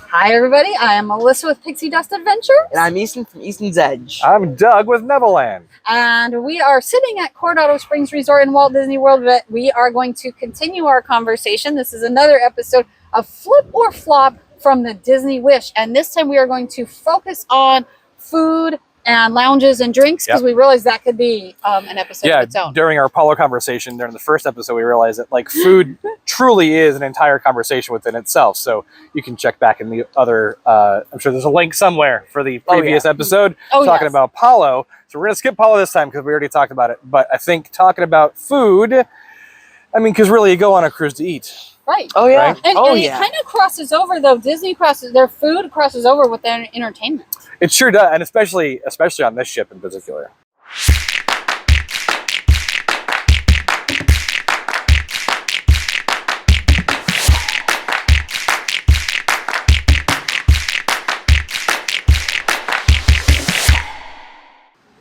Hi everybody, I am Melissa with Pixie Dust Adventures. And I'm Easton from Easton's Edge. I'm Doug with Neverland. And we are sitting at Coronado Springs Resort in Walt Disney World, but we are going to continue our conversation. This is another episode of Flip or Flop from the Disney Wish. And this time we are going to focus on food and lounges and drinks, because we realized that could be an episode of its own. During our Apollo conversation, during the first episode, we realized that like food truly is an entire conversation within itself. So you can check back in the other, I'm sure there's a link somewhere for the previous episode talking about Apollo. So we're going to skip Apollo this time because we already talked about it. But I think talking about food, I mean, because really you go on a cruise to eat. Right. Oh, yeah. Right? And it kind of crosses over, though. Their food crosses over with their entertainment. It sure does, and especially on this ship in particular.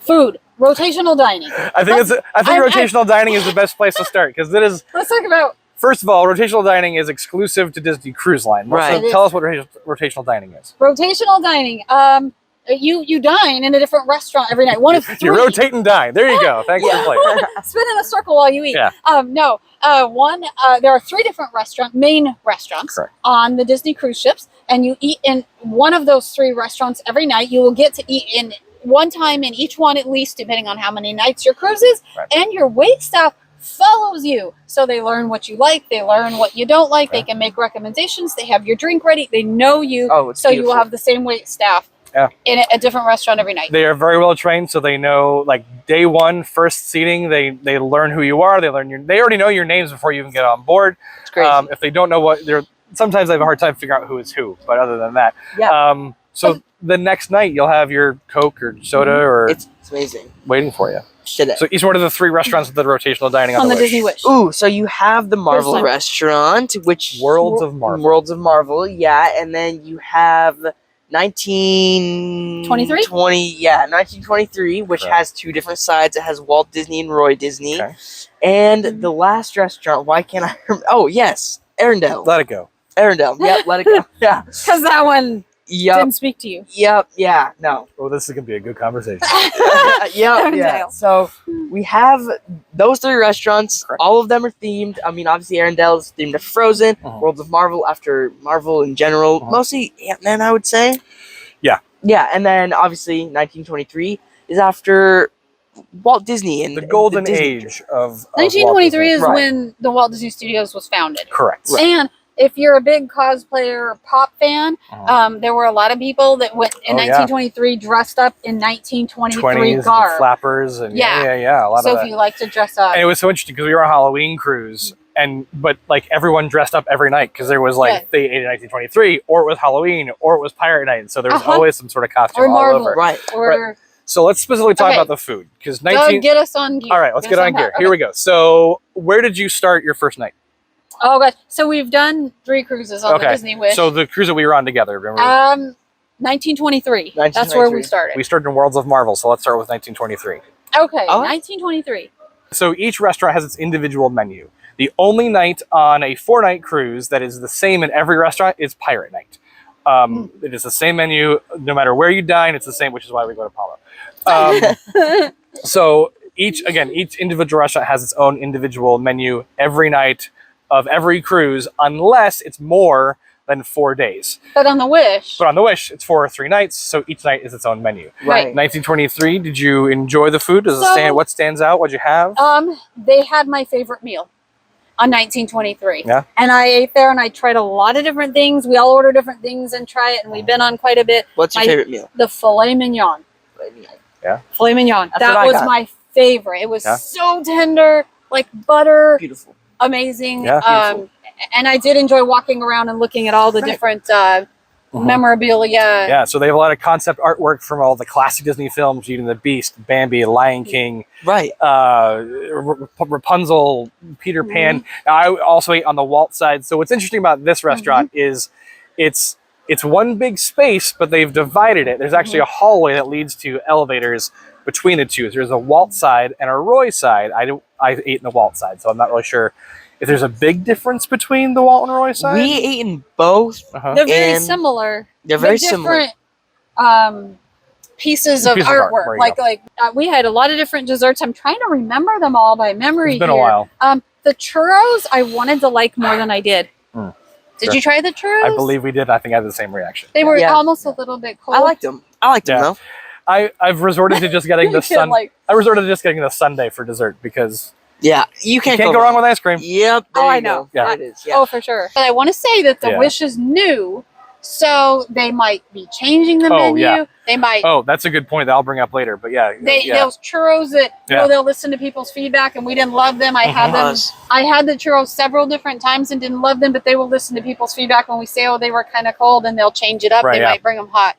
Food, rotational dining. I think rotational dining is the best place to start, because it is. Let's talk about. First of all, rotational dining is exclusive to Disney Cruise Line. Right. So tell us what rotational dining is. Rotational dining. You dine in a different restaurant every night. One of three. You rotate and dine. There you go. Thanks for playing. Spin in a circle while you eat. Yeah. There are three different main restaurants on the Disney cruise ships, and you eat in one of those three restaurants every night. You will get to eat in one time in each one, at least, depending on how many nights your cruise is. Right. And your wait staff follows you, so they learn what you like, they learn what you don't like. They can make recommendations. They have your drink ready. They know you, so you will have the same wait staff. In a different restaurant every night. They are very well trained, so they know, like, day one, first seating, they learn who you are. They already know your names before you even get on board. It's crazy. If they don't know what sometimes they have a hard time figuring out who is who. But other than that, so the next night you'll have your Coke or soda or it's amazing waiting for you. So each one of the three restaurants with the rotational dining on the Disney Wish. Ooh, so you have the Marvel restaurant, which Worlds of Marvel. Worlds of Marvel, and then you have 1923, which has two different sides. It has Walt Disney and Roy Disney. And the last restaurant, why can't I remember? Oh, yes, Arendelle. Let it go. Arendelle, let it go. Yeah. Because that one didn't speak to you. No. Oh, this is going to be a good conversation. So we have those three restaurants. All of them are themed. I mean, obviously Arendelle is themed to Frozen. Worlds of Marvel after Marvel in general. Mostly Ant-Man, I would say. Yeah, and then obviously 1923 is after Walt Disney and the golden Disney age of 1923 is when the Walt Disney Studios was founded. Correct. And if you're a big cosplayer or pop fan, there were a lot of people that went in 1923 dressed up in 1923 garb. And flappers and a lot of that. So if you like to dress up. And it was so interesting because we were on a Halloween cruise, but like everyone dressed up every night because there was like they ate in 1923, or it was Halloween, or it was Pirate Night. So there was always some sort of costume all Marvel, over. Or So let's specifically talk about the food, because get us on gear. All right, let's get on gear. Here we go. So where did you start your first night? Oh gosh, so we've done 3 cruises on the Disney Wish. So the cruise that we were on together, remember? 1923. That's where we started. We started in Worlds of Marvel, so let's start with 1923 Okay, 1923. So each restaurant has its individual menu. The only night on a 4-night cruise that is the same in every restaurant is Pirate Night. It is the same menu, no matter where you dine, it's the same, which is why we go to Apollo. So each individual restaurant has its own individual menu every night of every cruise, unless it's more than 4 days. But on the Wish, it's 4 or 3 nights, so each night is its own menu. Right. 1923, did you enjoy the food? What stands out? What'd you have? They had my favorite meal on 1923. Yeah. And I ate there and I tried a lot of different things. We all order different things and try it, and we've been on quite a bit. What's your favorite meal? The filet mignon. Filet mignon. That was my favorite. It was so tender, like butter. Beautiful. Amazing. And I did enjoy walking around and looking at all the different memorabilia. Yeah, so they have a lot of concept artwork from all the classic Disney films: Beauty and the Beast, Bambi, Lion King, Rapunzel, Peter Pan. I also ate on the Walt side. So what's interesting about this restaurant is it's one big space, but they've divided it. There's actually a hallway that leads to elevators between the two. There's a Walt side and a Roy side. I ate in the Walt side, so I'm not really sure if there's a big difference between the Walton Roy side. We ate in both. They're very similar. They're very similar. Pieces of artwork. We had a lot of different desserts. I'm trying to remember them all by memory. It's been a while. The churros I wanted to like more than I did. Did you try the churros? I believe we did. I think I had the same reaction. They were almost a little bit cold. I liked them. Though. I've resorted to just getting the I resorted to just getting the sundae for dessert because you can't go wrong with ice cream. Yep. I know. Yeah. It is. Oh, for sure. But I want to say that the Wish is new, so they might be changing the menu. Yeah. They might. Oh, that's a good point that I'll bring up later. But those churros that they'll listen to people's feedback, and we didn't love them. I had them. I had the churros several different times and didn't love them, but they will listen to people's feedback when we say, "Oh, they were kind of cold," and they'll change it up. They might bring them hot.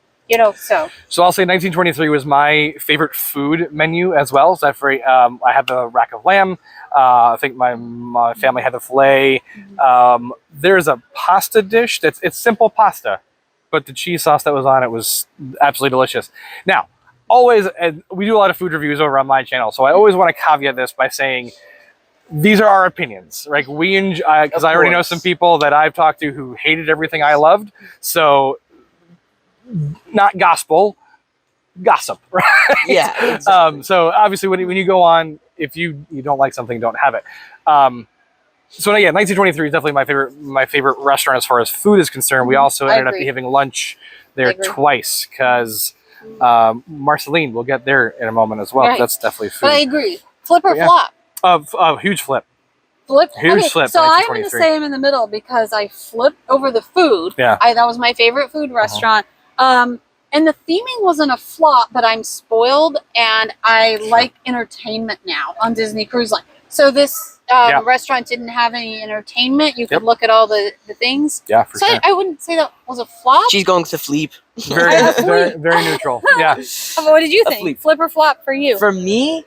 So I'll say 1923 was my favorite food menu as well. So I had the rack of lamb. I think my family had the filet. There's a pasta dish it's simple pasta, but the cheese sauce that was on it was absolutely delicious. Now, always, and we do a lot of food reviews over on my channel, so I always want to caveat this by saying these are our opinions. Like we enjoy, because I already know some people that I've talked to who hated everything I loved. So. Not gospel, gossip, right? Yeah. Exactly. So obviously, when you go on, if you don't like something, don't have it. So 1923 is definitely my favorite restaurant as far as food is concerned. We also ended up having lunch there twice because Marceline, we'll get there in a moment as well. Right. That's definitely food. But I agree. Flip or flop? Huge flip. Huge flip. So I'm going to say I'm in the middle because I flipped over the food. Yeah. That was my favorite food restaurant. And the theming wasn't a flop, but I'm spoiled and I like entertainment now on Disney Cruise Line. So this restaurant didn't have any entertainment. You could look at all the things. Yeah, for sure. I wouldn't say that was a flop. She's going to flip. Very neutral. Yeah. What did you think? Flip or flop for you? For me,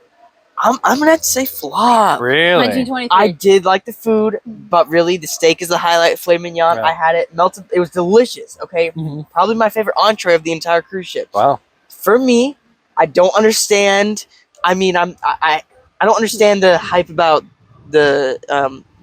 I'm gonna have to say flop. Really? 1923. I did like the food, but really the steak is the highlight. Filet mignon. I had it melted. It was delicious. Okay, probably my favorite entree of the entire cruise ship. Wow. For me, I don't understand. I mean, I don't understand the hype about the.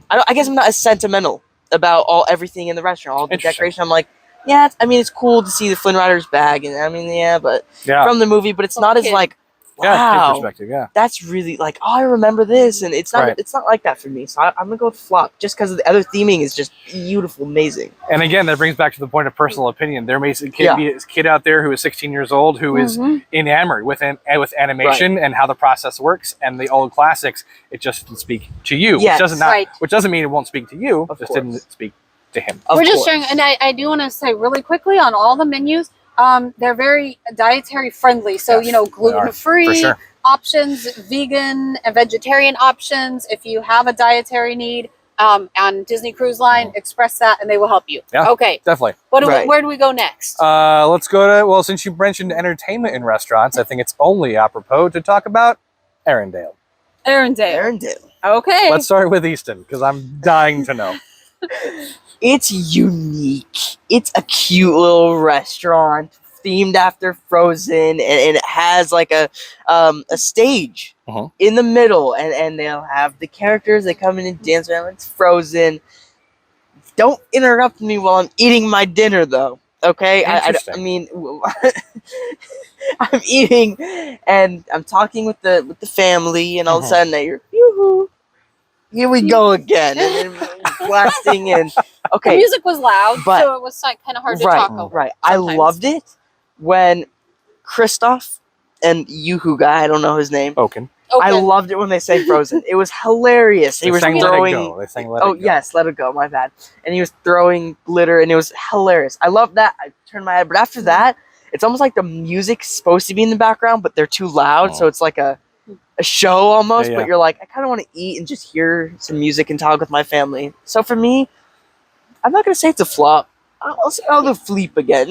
I guess I'm not as sentimental about everything in the restaurant, all the decoration. I'm like, it's cool to see the Flynn Rider's bag, and but from the movie, but it's not as like. Wow, perspective, that's really like, I remember this, and it's not it's not like that for me. So I'm gonna go with flop just because the other theming is just beautiful, amazing. And again, that brings back to the point of personal opinion. There may be a kid out there who is 16 years old who is enamored with animation and how the process works, and the old classics. It just didn't speak to you, which doesn't mean it won't speak to you. Just didn't speak to him. We're just sharing, and I do want to say really quickly on all the menus. They're very dietary friendly. So, gluten-free options, vegan and vegetarian options. If you have a dietary need on Disney Cruise Line, express that and they will help you. Yeah, okay. Definitely. Where do we go next? Let's go to, since you mentioned entertainment in restaurants, I think it's only apropos to talk about Arendelle. Arendelle. Okay. Let's start with Easton because I'm dying to know. It's unique. It's a cute little restaurant themed after Frozen, and it has like a stage in the middle, and they'll have the characters that come in and dance around. It's Frozen. Don't interrupt me while I'm eating my dinner, though. Okay, I mean, I'm eating and I'm talking with the family, and all of a sudden I hear yoo-hoo. Here we go again, and then blasting and okay. The music was loud, so it was kind of hard to talk over. Right, I loved it when Kristoff and Yoo-hoo guy, I don't know his name. Oaken. I loved it when they sang Frozen. It was hilarious. He was throwing. They sang Let It Go. Yes, Let It Go. My bad. And he was throwing glitter, and it was hilarious. I loved that. I turned my head, but after that, it's almost like the music's supposed to be in the background, but they're too loud, so it's like a show almost, but you're like, I kind of want to eat and just hear some music and talk with my family. So for me, I'm not going to say it's a flop. I'll go Fleep again.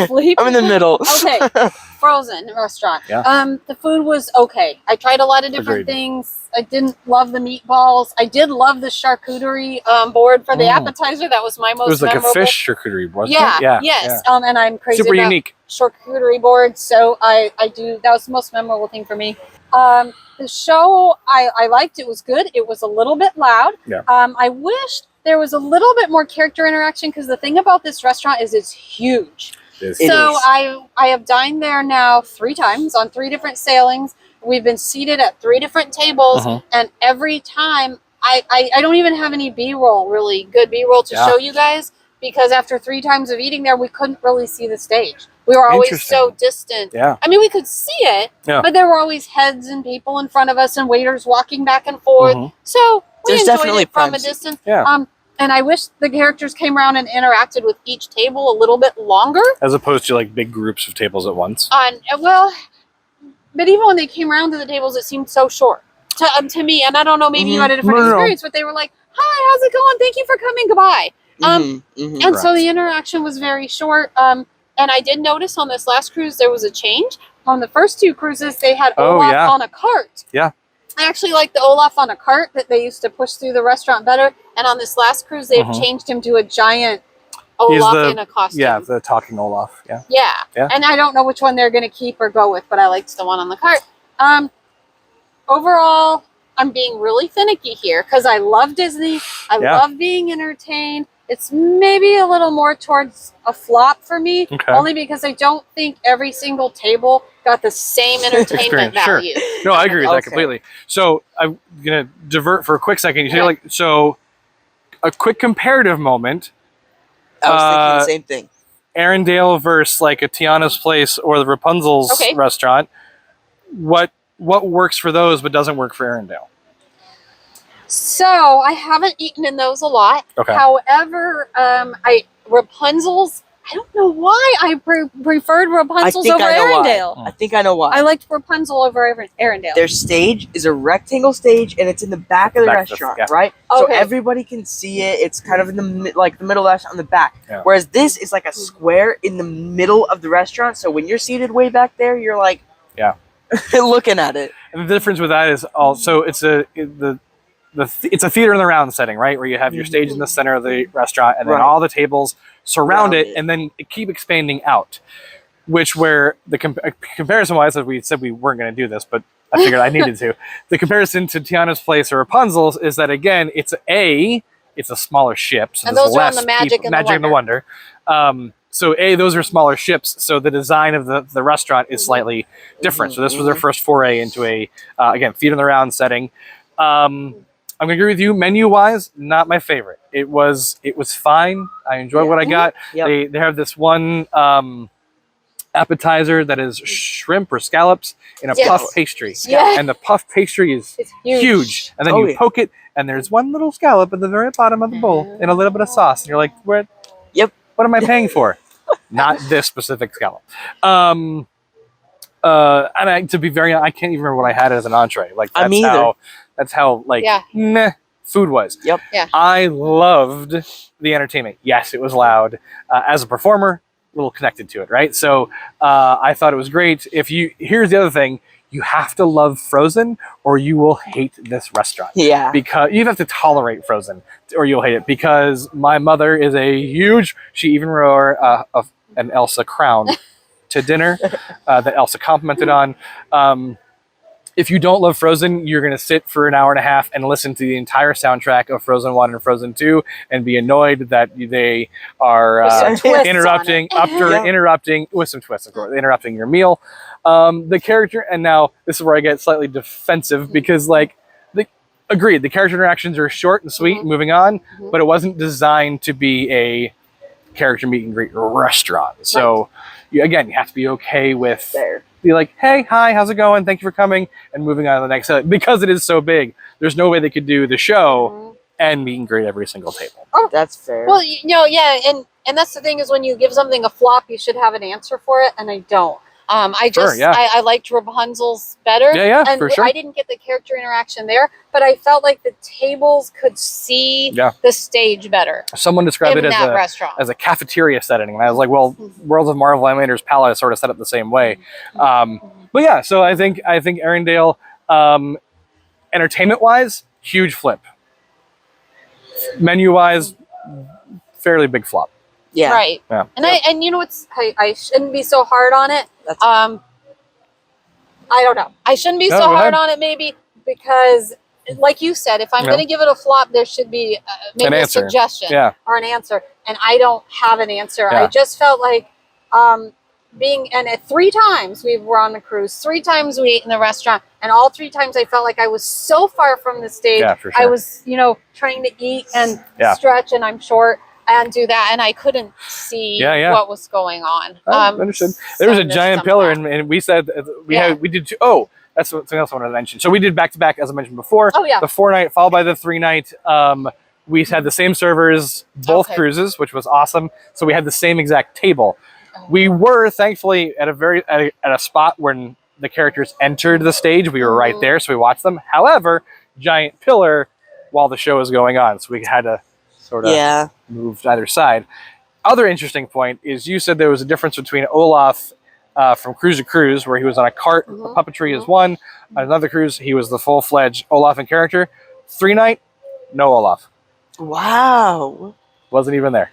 Fleep? I'm in the middle. Okay. Frozen restaurant. Yeah. The food was okay. I tried a lot of different things. I didn't love the meatballs. I did love the charcuterie board for the appetizer. That was my most memorable. It was like a fish charcuterie, wasn't it? Yeah. Yes. Yeah. And I'm crazy super about unique charcuterie boards. So I do. That was the most memorable thing for me. The show I liked. It was good. It was a little bit loud. Yeah. I wish there was a little bit more character interaction because the thing about this restaurant is it's huge. I have dined there now 3 times on 3 different sailings. We've been seated at 3 different tables, and every time I don't even have any B-roll, really good B-roll to show you guys, because after 3 times of eating there, we couldn't really see the stage. We were always so distant. Yeah. I mean, we could see it, but there were always heads and people in front of us and waiters walking back and forth. So we enjoyed it from a distance. Yeah. And I wish the characters came around and interacted with each table a little bit longer. As opposed to like big groups of tables at once. Well, but even when they came around to the tables, it seemed so short to me. And I don't know, maybe you had a different experience, but they were like, "Hi, how's it going? Thank you for coming. Goodbye." And so the interaction was very short. And I did notice on this last cruise there was a change. On the first 2 cruises, they had Olaf on a cart. Yeah. I actually like the Olaf on a cart that they used to push through the restaurant better. And on this last cruise, they've changed him to a giant Olaf in a costume. Yeah, the talking Olaf. Yeah. Yeah. And I don't know which one they're going to keep or go with, but I liked the one on the cart. Overall, I'm being really finicky here because I love Disney. I love being entertained. It's maybe a little more towards a flop for me, only because I don't think every single table got the same entertainment value. Sure. No, I agree with that completely. So I'm going to divert for a quick second. You say so a quick comparative moment. I was thinking the same thing. Arendelle versus like a Tiana's Place or the Rapunzel's restaurant. What works for those but doesn't work for Arendelle? So I haven't eaten in those a lot. However, Rapunzel's, I don't know why I preferred Rapunzel's over Arendelle. I think I know why. I liked Rapunzel over Arendelle. Their stage is a rectangle stage, and it's in the back of the restaurant, right? So everybody can see it. It's kind of in the middle of the restaurant on the back. Yeah. Whereas this is like a square in the middle of the restaurant. So when you're seated way back there, you're like, looking at it. And the difference with that is also it's a theater in the round setting, right? Where you have your stage in the center of the restaurant, and then all the tables surround it, and then keep expanding out. Which where the comparison-wise, as we said we weren't going to do this, but I figured I needed to. The comparison to Tiana's Place or Rapunzel's is that again, it's a smaller ship, so and those are on the Magic and the Wonder. So those are smaller ships, so the design of the restaurant is slightly different. So this was their first foray into a again theater in the round setting. I'm gonna agree with you. Menu-wise, not my favorite. It was fine. I enjoyed what I got. They have this one appetizer that is shrimp or scallops in a puff pastry, and the puff pastry is huge. And then you poke it, and there's one little scallop at the very bottom of the bowl in a little bit of sauce, and you're like, "What? What am I paying for?" Not this specific scallop. And to be very honest, I can't even remember what I had as an entree. Like that's how meh food was. Yep. Yeah. I loved the entertainment. Yes, it was loud. As a performer, a little connected to it, right? So I thought it was great. Here's the other thing. You have to love Frozen or you will hate this restaurant. Yeah. Because you have to tolerate Frozen or you'll hate it. Because my mother is she even wore an Elsa crown to dinner that Elsa commented on. If you don't love Frozen, you're going to sit for an hour and a half and listen to the entire soundtrack of Frozen 1 and Frozen 2 and be annoyed that they are interrupting with some twists, of course, interrupting your meal. The character, and now this is where I get slightly defensive because agreed, the character interactions are short and sweet, moving on, but it wasn't designed to be a character meet and greet restaurant. So you have to be okay with be like, "Hey, hi, how's it going? Thank you for coming," and moving on to the next. Because it is so big, there's no way they could do the show and meet and greet every single table. Oh, that's fair. Well, and that's the thing is when you give something a flop, you should have an answer for it, and I don't. I liked Rapunzel's better. And for sure. I didn't get the character interaction there, but I felt like the tables could see the stage better. Someone described it as a cafeteria setting, and I was like, well, World of Marvel Animator's Palace sort of set up the same way. But yeah, so I think Arendelle, entertainment-wise, huge flip. Menu-wise, fairly big flop. Yeah. Right. Yeah. And you know what's I shouldn't be so hard on it. I don't know. I shouldn't be so hard on it, maybe, because, like you said, if I'm going to give it a flop, there should be maybe a suggestion or an answer. And I don't have an answer. I just felt like at 3 times we were on the cruise, 3 times we ate in the restaurant, and all 3 times I felt like I was so far from the stage. Yeah, for sure. I was, trying to eat and stretch, and I'm short, and do that, and I couldn't see what was going on. Understood. There was a giant pillar, and we said we did 2. Oh, that's something else I wanted to mention. So we did back-to-back, as I mentioned before. Oh, yeah. The 4-night followed by the 3-night. We had the same servers both cruises, which was awesome. So we had the same exact table. We were thankfully at a spot when the characters entered the stage. We were right there, so we watched them. However, giant pillar while the show was going on, so we had to sort of move to either side. Other interesting point is you said there was a difference between Olaf from Cruise to Cruise, where he was on a cart. Puppetry is one. On another cruise, he was the full-fledged Olaf in character. 3-night, no Olaf. Wow. Wasn't even there.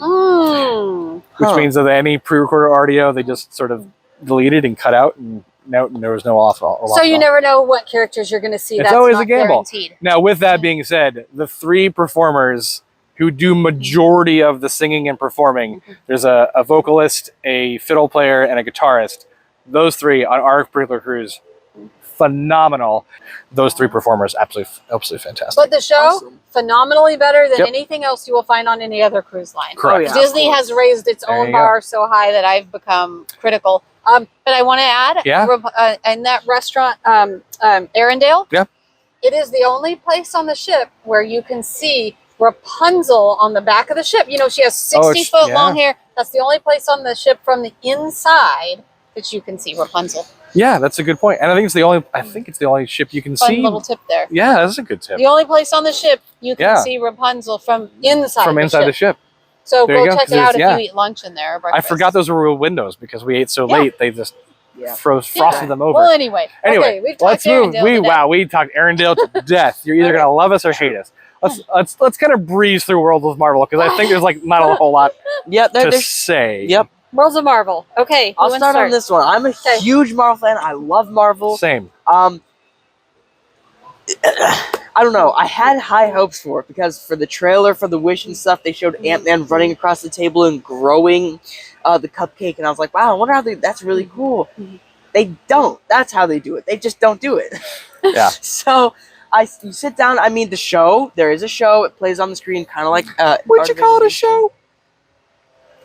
Which means that any pre-recorded audio, they just sort of deleted and cut out, and there was no Olaf. So you never know what characters you're going to see. It's always a gamble. Guaranteed. Now, with that being said, the 3 performers who do majority of the singing and performing, there's a vocalist, a fiddle player, and a guitarist. Those 3 on our particular cruise, phenomenal. Those 3 performers, absolutely fantastic. But the show, phenomenally better than anything else you will find on any other cruise line. Correct. Disney has raised its own bar so high that I've become critical. But I want to add, in that restaurant, Arendelle, it is the only place on the ship where you can see Rapunzel on the back of the ship. She has 60-foot long hair. That's the only place on the ship from the inside that you can see Rapunzel. Yeah, that's a good point. And I think it's the only ship you can see. Fun little tip there. Yeah, that's a good tip. The only place on the ship you can see Rapunzel from inside the ship. So go check it out if you eat lunch in there. Or breakfast. I forgot those were real windows because we ate so late. They just frosted them over. Well, anyway, we've talked Arendelle. We talked Arendelle to death. You're either gonna love us or hate us. Let's kind of breeze through Worlds of Marvel because I think there's not a whole lot to say. Yep. Worlds of Marvel. Okay, I'll start on this one. I'm a huge Marvel fan. I love Marvel. Same. I don't know. I had high hopes for it because for the trailer for the Wish and stuff, they showed Ant-Man running across the table and growing the cupcake, and I was like, wow, I wonder how that's really cool. They don't. That's how they do it. They just don't do it. Yeah. So you sit down. The show. There is a show. It plays on the screen, kind of like. Would you call it a show?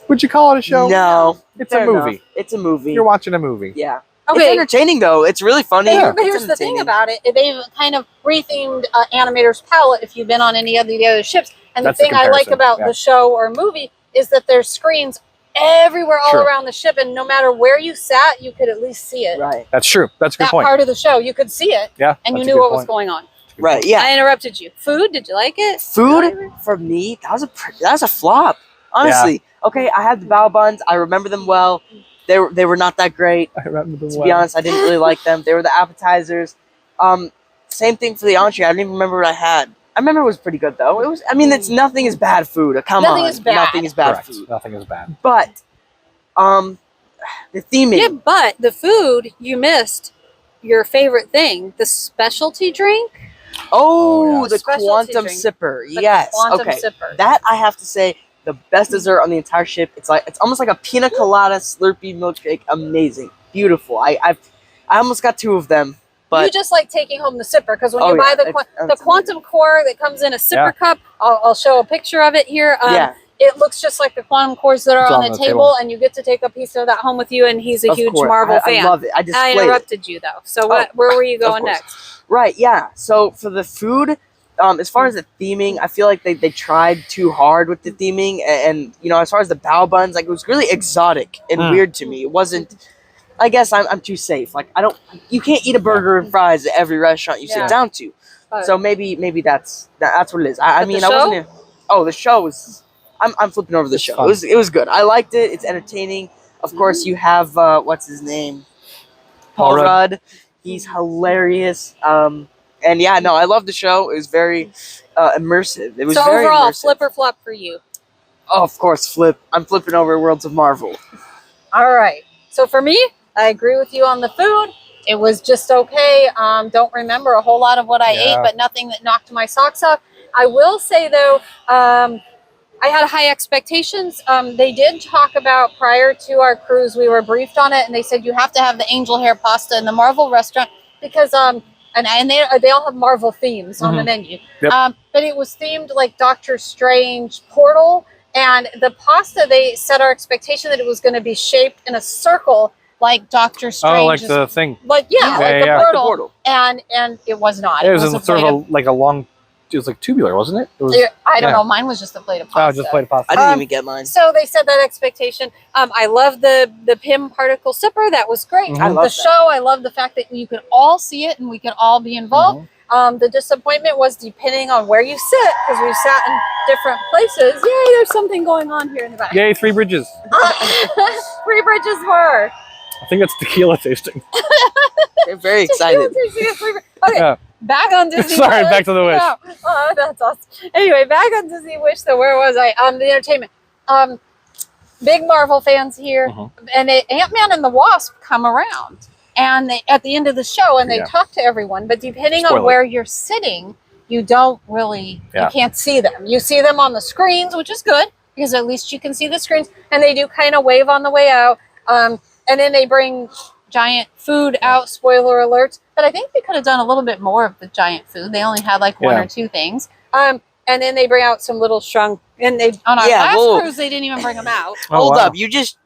Would you call it a show? No. It's a movie. Enough. It's a movie. You're watching a movie. Yeah. Okay. It's entertaining, though. It's really funny. But here's the thing about it. They've kind of rethemed animator's palette if you've been on any of the other ships. And the thing I like about the show or movie is that there's screens everywhere all around the ship. And no matter where you sat, you could at least see it. Right. That's true. That's a good point. That part of the show, you could see it. Yeah. And you knew what was going on. Right, yeah. I interrupted you. Food, did you like it? Food, for me, that was a flop. Honestly. Yeah. Okay, I had the bao buns. I remember them well. They were not that great. I remember them to be honest, I didn't really like them. They were the appetizers. Same thing for the entree. I don't even remember what I had. I remember it was pretty good though. It was. Nothing is bad food. Nothing is bad. Nothing is bad food. Nothing is bad. But, the theming. Yeah, but the food, you missed your favorite thing, the specialty drink. Oh, the quantum sipper. Yes. Okay. That I have to say. The best dessert on the entire ship. It's almost like a pina colada Slurpee milkshake. Amazing, beautiful. I almost got 2 of them. But you just like taking home the sipper because when you buy the quantum core that comes in a sipper cup, I'll show a picture of it here. It looks just like the quantum cores that are on the table, and you get to take a piece of that home with you. And he's a huge Marvel fan. I love it. I interrupted you though. So where were you going next? Right. Yeah. So for the food. As far as the theming, I feel like they tried too hard with the theming, and as far as the bao buns, it was really exotic and weird to me. It wasn't. I guess I'm too safe. You can't eat a burger and fries at every restaurant you sit down to. So maybe that's what it is. I wasn't. The show was. I'm flipping over the show. It was good. I liked it. It's entertaining. Of course, you have what's his name, Paul Rudd. He's hilarious. And I love the show. It was very immersive. It was very overall, immersive. Flip or flop for you? Oh, of course, flip. I'm flipping over Worlds of Marvel. All right. So for me, I agree with you on the food. It was just okay. Don't remember a whole lot of what I ate, but nothing that knocked my socks off. I will say though, I had high expectations. They did talk about prior to our cruise, we were briefed on it, and they said you have to have the angel hair pasta in the Marvel restaurant because and they all have Marvel themes on the menu. Yep. But it was themed like Doctor Strange Portal, and the pasta, they set our expectation that it was going to be shaped in a circle like Doctor Strange. Oh, like the thing. Like the portal. And it was not. It was sort of like a long. It was like tubular, wasn't it? It was, I don't know. Mine was just a plate of pasta. Oh, just a plate of pasta. I didn't even get mine. So they set that expectation. I love the PIM particle sipper. That was great. I love the show. I love the fact that you could all see it and we could all be involved. The disappointment was depending on where you sit, because we sat in different places. Yay, there's something going on here in the back. Yay, 3 bridges. 3 bridges were. I think that's tequila tasting. They're very excited. Okay, back on Disney. Sorry, back to the Wish. Oh, that's awesome. Anyway, back on Disney Wish. So where was I? The entertainment. Big Marvel fans here, and Ant-Man and the Wasp come around, and at the end of the show, and they talk to everyone. But depending on where you're sitting, you don't really, you can't see them. You see them on the screens, which is good because at least you can see the screens, and they do kind of wave on the way out. And then they bring giant food out, spoiler alerts. But I think they could have done a little bit more of the giant food. They only had like 1 or 2 things. And then they bring out some little shrunk. And they on our last cruise, they didn't even bring them out. Hold up, you just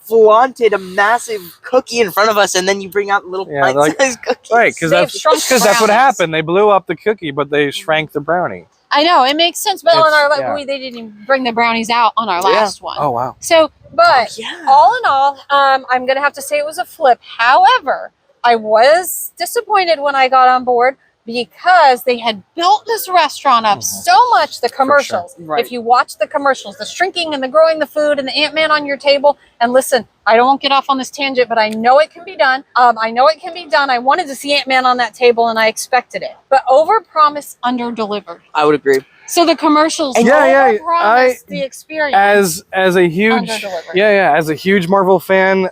flaunted a massive cookie in front of us, and then you bring out little pint-sized cookies. Right, because that's what happened. They blew up the cookie, but they shrank the brownie. I know, it makes sense. But on our they didn't even bring the brownies out on our last one. Oh, wow. So, but all in all, I'm going to have to say it was a flip. However, I was disappointed when I got on board because they had built this restaurant up so much, the commercials. If you watch the commercials, the shrinking and the growing the food and the Ant-Man on your table. And listen, I don't get off on this tangent, but I know it can be done. I know it can be done. I wanted to see Ant-Man on that table and I expected it. But over-promise, under-delivered. I would agree. So the commercials over-promise the experience. As a huge as a huge Marvel fan,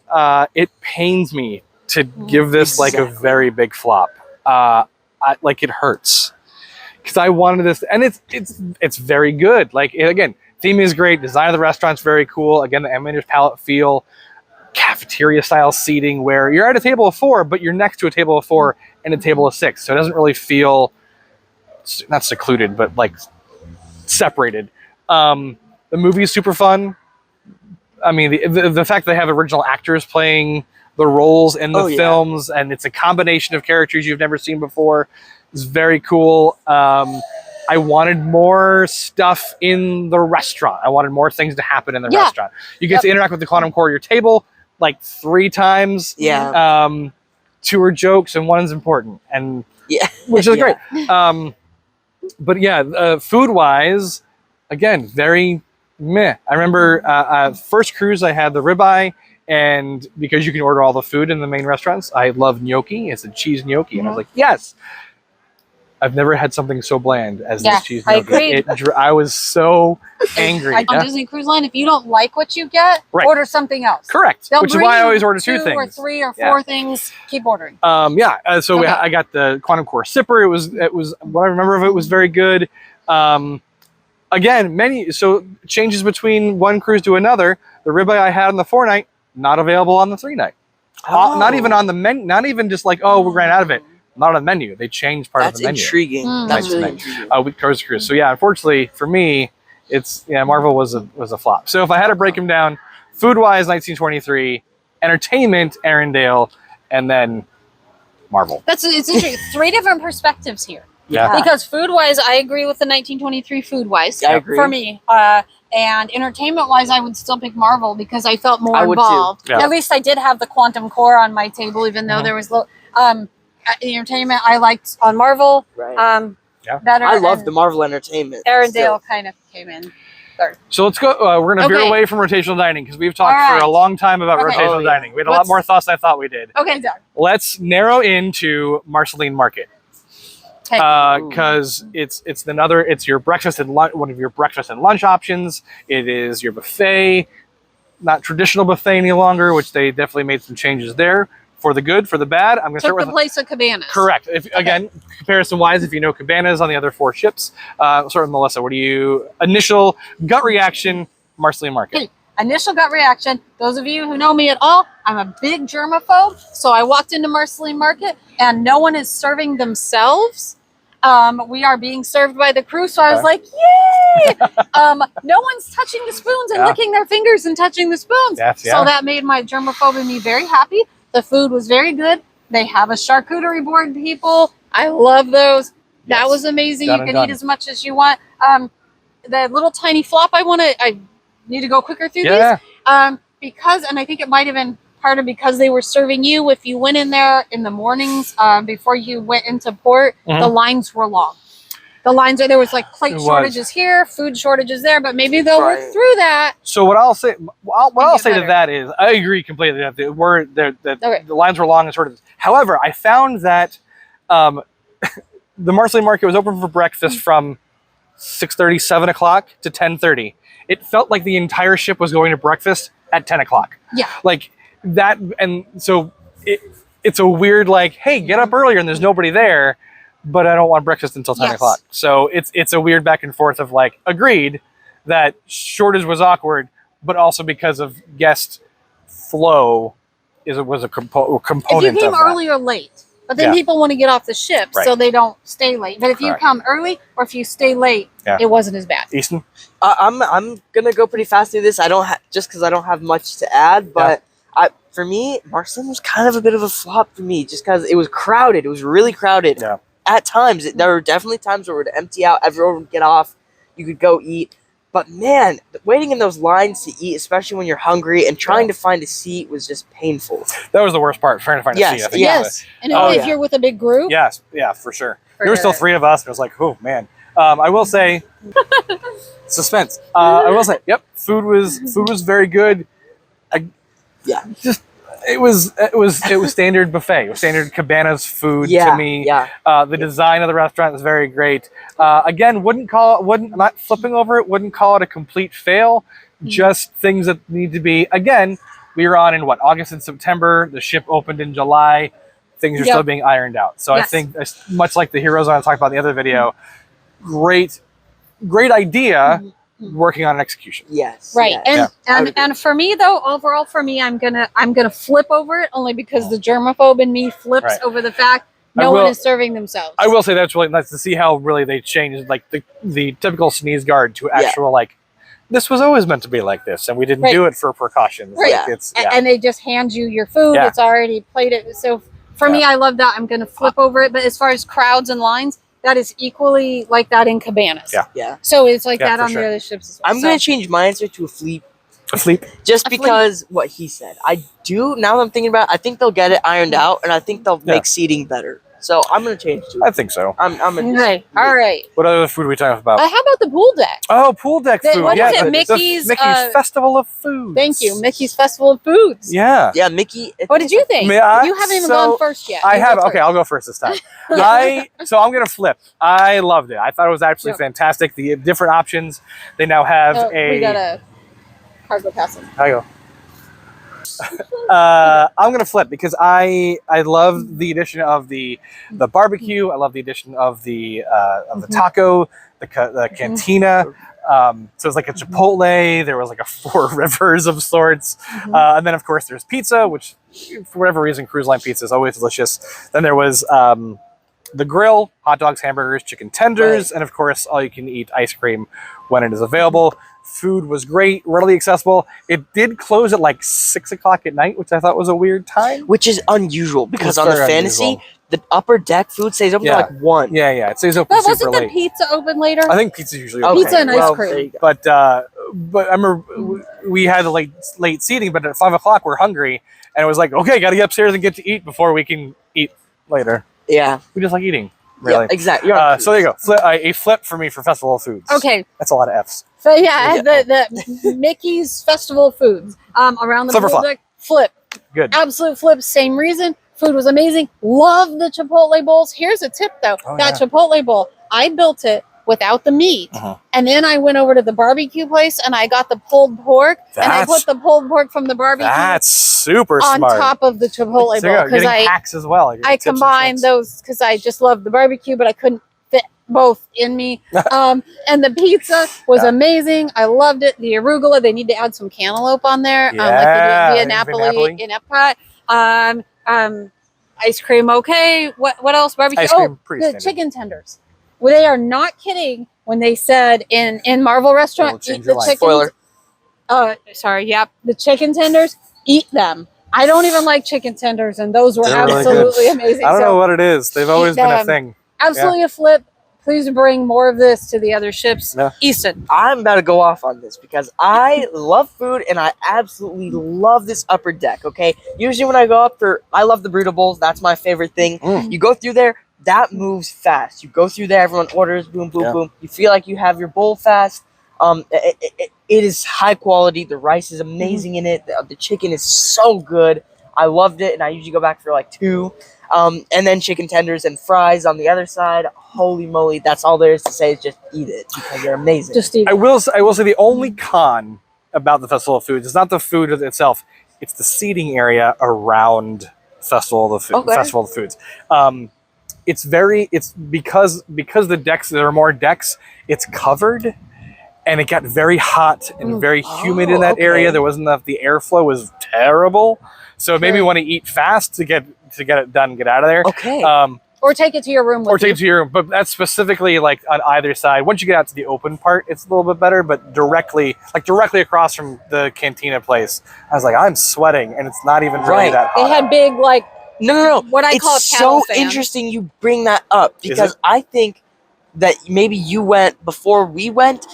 it pains me to give this like a very big flop. Like it hurts because I wanted this, and it's very good. Like again, theme is great, design of the restaurant's very cool. Again, the animator's palette feel, cafeteria style seating where you're at a table of 4, but you're next to a table of 4 and a table of 6, so it doesn't really feel not secluded, but like separated. The movie is super fun. I mean, the fact that they have original actors playing the roles in the films, and it's a combination of characters you've never seen before. It's very cool. I wanted more stuff in the restaurant. I wanted more things to happen in the restaurant. You get to interact with the Quantum Core at your table like 3 times. 2 are jokes and 1 is important, and which is great. But food wise, again, very meh. I remember first cruise I had the ribeye. And because you can order all the food in the main restaurants, I love gnocchi. It's a cheese gnocchi. And I was like, yes. I've never had something so bland as this cheese gnocchi. I was so angry. On Disney Cruise Line, if you don't like what you get, order something else. Correct. Which is why I always order 2 things. Or 3 or 4 things. Keep ordering. I got the Quantum Core Sipper. It was what I remember of it was very good. Again, so changes between one cruise to another. The ribeye I had on the 4-night, not available on the 3-night. Not even on the menu. Not even just like, we ran out of it. Not on the menu. They changed part of the menu. That's intriguing. That's really intriguing. With Coast Cruise. So unfortunately for me, Marvel was a flop. So if I had to break them down, food-wise, 1923, entertainment, Arendelle, and then Marvel. It's interesting. 3 different perspectives here. Yeah. Because food-wise, I agree with the 1923 food-wise. I agree. For me. And entertainment-wise, I would still pick Marvel because I felt more involved. Yeah. At least I did have the Quantum Core on my table, even though there was entertainment I liked on Marvel. Right. Better. I love the Marvel entertainment. Arendelle kind of came in third. So let's go. We're going to veer away from rotational dining because we've talked for a long time about rotational dining. We had a lot more thoughts than I thought we did. Okay, done. Let's narrow into Marceline Market. Because it's your breakfast and lunch, one of your breakfast and lunch options. It is your buffet, not traditional buffet any longer, which they definitely made some changes there. For the good, for the bad, I'm going to start with the place of Cabanas. Correct. Again, comparison-wise, if you know Cabanas on the other 4 ships, start with Melissa. What do you initial gut reaction? Marceline Market. Hey, initial gut reaction. Those of you who know me at all, I'm a big germaphobe. So I walked into Marceline Market and no one is serving themselves. We are being served by the crew. So I was like, yay! No one's touching the spoons and licking their fingers and touching the spoons. So that made my germaphobe in me very happy. The food was very good. They have a charcuterie board, people. I love those. That was amazing. You can eat as much as you want. The little tiny flop, I need to go quicker through these. Because, and I think it might have been part of because they were serving you. If you went in there in the mornings before you went into port, the lines were long. The lines there was like plate shortages here, food shortages there, but maybe they'll work through that. So what I'll say, to that is, I agree completely that the lines were long and shortages. However, I found that the Marceline Market was open for breakfast from 6:30, 7 o'clock to 10:30. It felt like the entire ship was going to breakfast at 10 o'clock. Yeah. Like that, and so it's a weird like, hey, get up earlier and there's nobody there, but I don't want breakfast until 10 o'clock. So it's a weird back and forth of like, agreed that shortage was awkward, but also because of guest flow was a component if you came early or late. But then people want to get off the ship, so they don't stay late. But if you come early or if you stay late, it wasn't as bad. Easton? I'm gonna go pretty fast through this. I don't just because I don't have much to add, but for me, Marceline was kind of a bit of a flop for me, just because it was crowded. It was really crowded. Yeah. At times, there were definitely times where it would empty out. Everyone would get off. You could go eat. But man, waiting in those lines to eat, especially when you're hungry and trying to find a seat, was just painful. That was the worst part, trying to find a seat. I think. Yes. And if you're with a big group. Yes. Yeah, for sure. There were still 3 of us. And it was like, oh, man. I will say, suspense. I will say, food was very good. It was standard buffet. It was standard Cabanas food to me. Yeah. The design of the restaurant was very great. Again, not flipping over it, wouldn't call it a complete fail. Just things that need to be, again, we were on in August and September. The ship opened in July. Things are still being ironed out. So I think, much like the heroes I talked about in the other video, great idea. Working on an execution. Yes. Right. And for me though, overall for me, I'm gonna flip over it only because the germaphobe in me flips over the fact no one is serving themselves. I will say that's really nice to see how really they changed like the typical sneeze guard to actual like this was always meant to be like this and we didn't do it for precautions. Right. Like, and they just hand you your food. It's already plated. So for me, I love that. I'm gonna flip over it. But as far as crowds and lines, that is equally like that in Cabanas. Yeah. So it's like that on the other ships as well. I'm going to change my answer to a fleep. A fleep? Just because what he said. Now that I'm thinking about it, I think they'll get it ironed out, and I think they'll make seating better. So I'm going to change to it. I think so. I'm going to all right. What other food are we talking about? How about the pool deck? Oh, pool deck food. What is it? Mickey's Festival of Foods. Thank you. Mickey's Festival of Foods. Yeah. Yeah, Mickey. What did you think? You haven't even gone first yet. I have. Okay, I'll go first this time. So I'm going to flip. I loved it. I thought it was absolutely fantastic. The different options. They now have we got a cargo passing. There you go. I'm gonna flip because I love the addition of the barbecue. I love the addition of the taco, the cantina. So it's like a Chipotle. There was like a 4 Rivers of sorts, and then of course there's pizza, which for whatever reason cruise line pizza is always delicious. Then there was the grill, hot dogs, hamburgers, chicken tenders, and of course all you can eat ice cream when it is available. Food was great, readily accessible. It did close at like 6 o'clock at night, which I thought was a weird time. Which is unusual because on the Fantasy, the upper deck food stays open till like 1. Yeah, it stays open super late. Wasn't the pizza open later? I think pizza's usually open. Pizza and ice cream. But I remember we had the late seating, but at 5 o'clock we're hungry, and it was like, okay, got to get upstairs and get to eat before we can eat later. Yeah. We just like eating. Really. Yeah, exactly. So there you go. A flip for me for Festival of Foods. Okay. That's a lot of F's. So the Mickey's Festival of Foods around the pool deck. Flip. Good. Absolute flip. Same reason. Food was amazing. Love the Chipotle bowls. Here's a tip though. Chipotle bowl, I built it without the meat. And then I went over to the barbecue place and I got the pulled pork and I put the pulled pork from the barbecue. That's super on smart. top of the Chipotle bowl because hacks as well. I combined those because I just loved the barbecue, but I couldn't fit both in me. And the pizza was amazing. I loved it. The arugula, they need to add some cantaloupe on there, like they do in Napoli in Epcot. Ice cream, okay. What else? Barbecue. Ice cream, the standard. Chicken tenders. Well, they are not kidding when they said in Marvel restaurant, eat the chicken. Sorry, yep. The chicken tenders, eat them. I don't even like chicken tenders, and those were absolutely amazing. I don't know what it is. They've always been a thing. Absolutely a flip. Please bring more of this to the other ships. Easton. I'm about to go off on this because I love food and I absolutely love this upper deck, okay? Usually when I go up there, I love the burrito bowls. That's my favorite thing. You go through there, that moves fast. You go through there, everyone orders, boom, boom, boom. You feel like you have your bowl fast. It is high quality. The rice is amazing in it. The chicken is so good. I loved it, and I usually go back for like 2. And then chicken tenders and fries on the other side. Holy moly, that's all there is to say is just eat it because they're amazing. Just eat it. I will say the only con about the Festival of Foods is not the food itself, it's the seating area around Festival of the Foods. It's because the decks, there are more decks, it's covered. And it got very hot and very humid in that area. There wasn't enough. The airflow was terrible. So it made me want to eat fast to get it done and get out of there. Or take it to your room. Take it to your room. But that's specifically like on either side. Once you get out to the open part, it's a little bit better. But directly across from the cantina place, I was like, I'm sweating, and it's not even really that hot. They had big No. What I call it's so interesting you bring that up because I think that maybe you went before we went.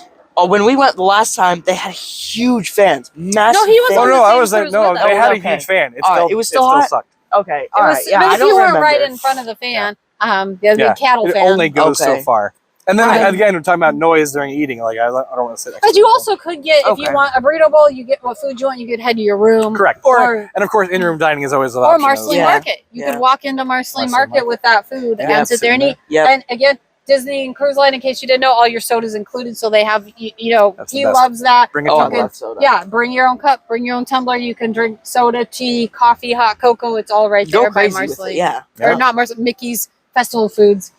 When we went the last time, they had huge fans. Massive fans. I was like, they had a huge fan. It was still hot? Sucked. Okay, all right. Yeah, but if you weren't right in front of the fan, the big cattle fan. It only goes so far. And then again, we're talking about noise during eating. Like I don't want to sit next to But you also could get, if you want a burrito bowl, you get what food you want, you could head to your room. Correct. And of course, in-room dining is always an option. Or Marceline Market. You could walk into Marceline Market with that food and sit there and eat. And again, Disney and Cruise Line, in case you didn't know, all your soda's included, so they have, he loves that. Bring a tumbler. Yeah, bring your own cup, bring your own tumbler. You can drink soda, tea, coffee, hot cocoa. It's all right there by Marceline. Or not Marceline, Mickey's Festival Foods.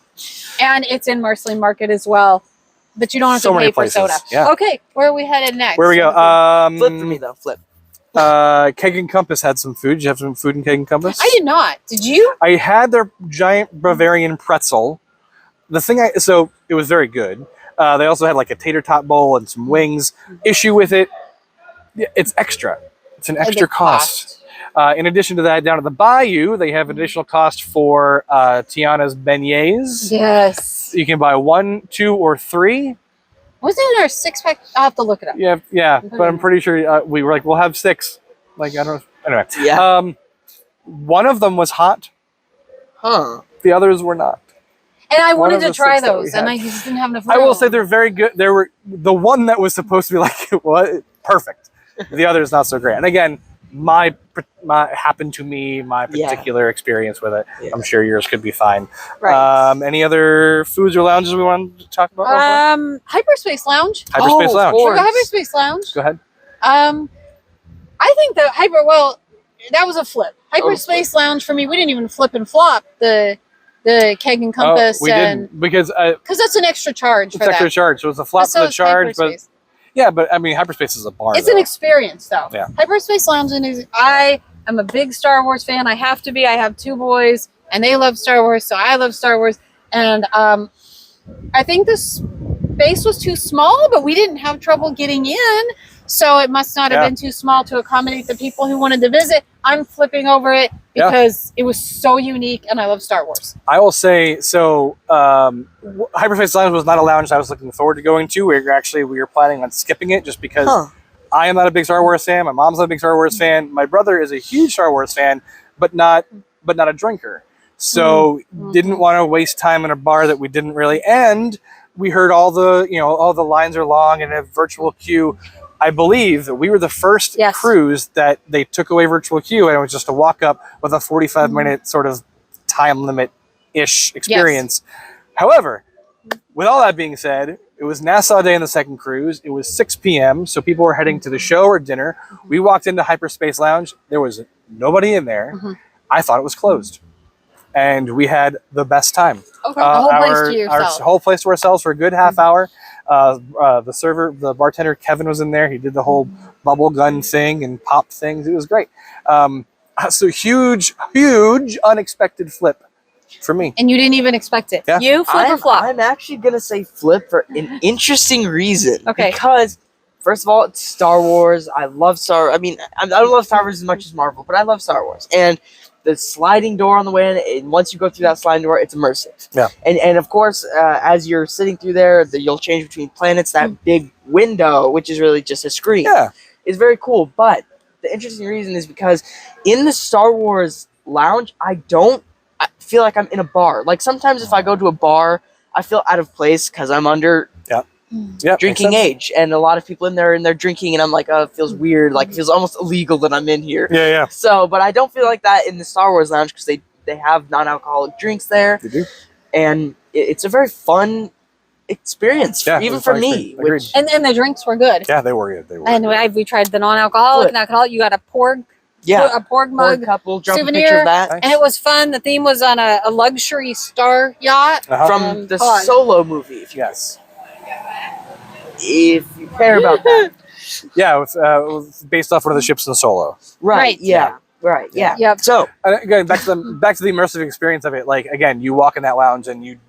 And it's in Marceline Market as well. But you don't have to pay for soda. Okay, where are we headed next? Where we go? Flip for me, though. Flip. Keg and Compass had some food. Did you have some food in Keg and Compass? I did not. Did you? I had their giant Bavarian pretzel. So it was very good. They also had like a tater tot bowl and some wings. Issue with it, it's extra. It's an extra cost. In addition to that, down at the Bayou, they have additional cost for Tiana's beignets. Yes. You can buy 1, 2, or 3. Was it in our 6-pack? I'll have to look it up. Yeah, but I'm pretty sure we were like, we'll have 6. Like, I don't know. Anyway. Yeah. One of them was hot. The others were not. And I wanted to try those, and I just didn't have enough room. I will say they're very good. They were the one that was supposed to be like perfect. The other is not so great. And again, my particular experience with it. Yeah. I'm sure yours could be fine. Right. Any other foods or lounges we want to talk about? Hyperspace Lounge. Hyperspace Lounge. Sure, Hyperspace Lounge. Go ahead. I think that that was a flip. Hyperspace Lounge for me. We didn't even flip and flop the Keg and Compass. We didn't because that's an extra charge. It's extra charge. So it's a flop for the charge, but I mean, Hyperspace is a bar. It's an experience, though. Yeah. Hyperspace Lounge I am a big Star Wars fan. I have to be. I have 2 boys, and they love Star Wars, so I love Star Wars. And I think the space was too small, but we didn't have trouble getting in. So it must not have been too small to accommodate the people who wanted to visit. I'm flipping over it because it was so unique, and I love Star Wars. I will say, so Hyperspace Lounge was not a lounge I was looking forward to going to. We were planning on skipping it just because I am not a big Star Wars fan. My mom's not a big Star Wars fan. My brother is a huge Star Wars fan, but not a drinker. So didn't want to waste time in a bar that we didn't really end. We heard all the lines are long and a virtual queue. I believe that we were the first cruise that they took away virtual queue, and it was just a walk up with a 45-minute sort of time limit-ish experience. Yes. However, with all that being said, it was Nassau Day on the second cruise. It was 6 p.m., so people were heading to the show or dinner. We walked into Hyperspace Lounge. There was nobody in there. I thought it was closed. And we had the best time. Okay, the whole place to yourself. Our whole place to ourselves for a good half hour. The bartender, Kevin, was in there. He did the whole bubble gun thing and pop things. It was great. So huge unexpected flip for me. And you didn't even expect it. Yeah. You flip or flop? I'm actually going to say flip for an interesting reason. Okay. Because, first of all, it's Star Wars. I don't love Star Wars as much as Marvel, but I love Star Wars. And the sliding door on the way in, and once you go through that sliding door, it's immersive. Yeah. And of course, as you're sitting through there, you'll change between planets. That big window, which is really just a screen, is very cool. But the interesting reason is because in the Star Wars lounge, I feel like I'm in a bar. Like sometimes if I go to a bar, I feel out of place because I'm under drinking age, and a lot of people in there and they're drinking, and I'm like, oh, it feels weird. Like it feels almost illegal that I'm in here. Yeah. So, but I don't feel like that in the Star Wars lounge because they have non-alcoholic drinks there. They do. And it's a very fun experience, even for me. And the drinks were good. Yeah, they were good. And we tried the non-alcoholic and alcoholic. You got a porg. Yeah, a porg mug couple, souvenir, picture of that. And it was fun. The theme was on a luxury star yacht from the Solo movie. If you care about that. Yeah, it was based off one of the ships in Solo. Right. Yeah. Right. Yeah. Yep. So again, back to the immersive experience of it. Like again, you walk in that lounge and you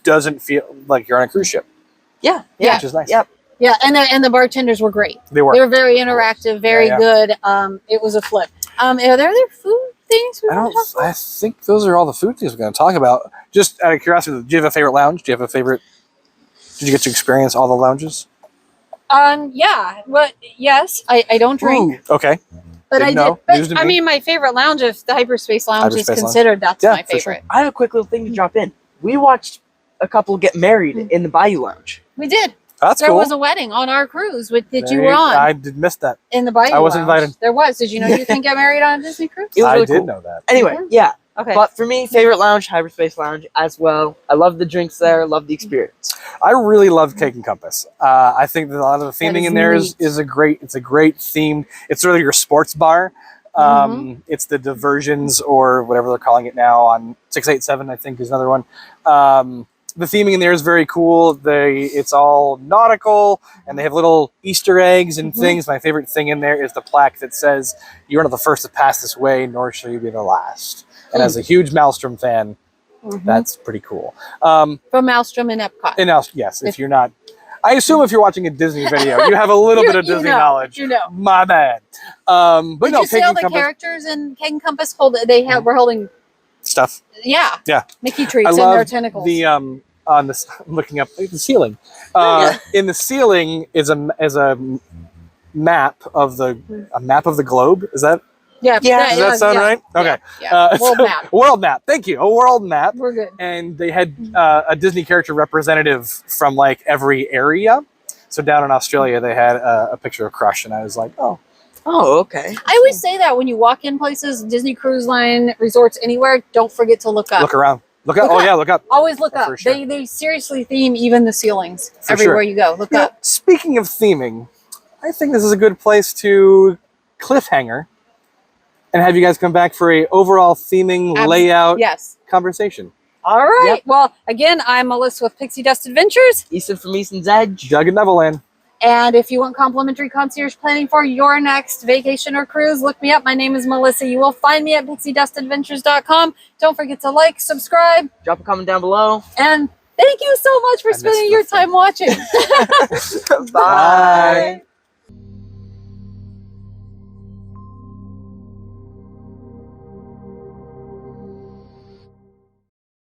doesn't feel like you're on a cruise ship. Yeah. Which is nice. Yep. Yeah, and the bartenders were great. They were very interactive, very good. It was a flip. Are there other food things? I think those are all the food things we're going to talk about. Just out of curiosity, do you have a favorite lounge? Do you have a favorite? Did you get to experience all the lounges? Yeah. But yes, I don't drink. Ooh, okay. But I did. But I mean, my favorite lounge, if the Hyperspace Lounge is considered, that's my favorite. Sure. I have a quick little thing to drop in. We watched a couple get married in the Bayou Lounge. We did. That's cool. There was a wedding on our cruise that you were on. I did miss that. In the Bayou I was Lounge. invited. There was. Did you know you can get married on a Disney cruise? It was really I did cool. know that. Anyway, yeah. Okay. But for me, favorite lounge, Hyperspace Lounge as well. I love the drinks there. Love the experience. I really love Keg and Compass. I think that a lot of the theming in there is a great theme. It's really your sports bar. It's the diversions or whatever they're calling it now on 687, I think is another one. The theming in there is very cool. It's all nautical, and they have little Easter eggs and things. My favorite thing in there is the plaque that says, "You're not the first to pass this way, nor shall you be the last." And as a huge Maelstrom fan, that's pretty cool. From Maelstrom and Epcot. Yes, if you're not... I assume if you're watching a Disney video, you have a little bit of Disney knowledge. You know. My bad. But Did you see all the characters in Keg and Compass? We're holding... stuff. Yeah. Mickey treats I and love their tentacles. On this, I'm looking up the ceiling. In the ceiling is a map of the globe. Is that? Yeah. Does that sound right? Okay. Yeah. World map. World map. Thank you. A world map. We're good. And they had a Disney character representative from like every area. So down in Australia, they had a picture of Crush, and I was like, oh. Oh, okay. I always say that when you walk in places, Disney Cruise Line, resorts, anywhere, don't forget to look up. Look around. Look up. Look up. Always look up. Sure. They seriously theme even the ceilings everywhere you go. Look up. Speaking of theming, I think this is a good place to cliffhanger and have you guys come back for a overall theming layout conversation. All right. Well, again, I'm Melissa with Pixie Dust Adventures. Easton from Easton's Edge. Doug and Neverland. And if you want complimentary concierge planning for your next vacation or cruise, look me up. My name is Melissa. You will find me at pixiedustadventures.com. Don't forget to like, subscribe. Drop a comment down below. And thank you so much for spending your time watching. Bye.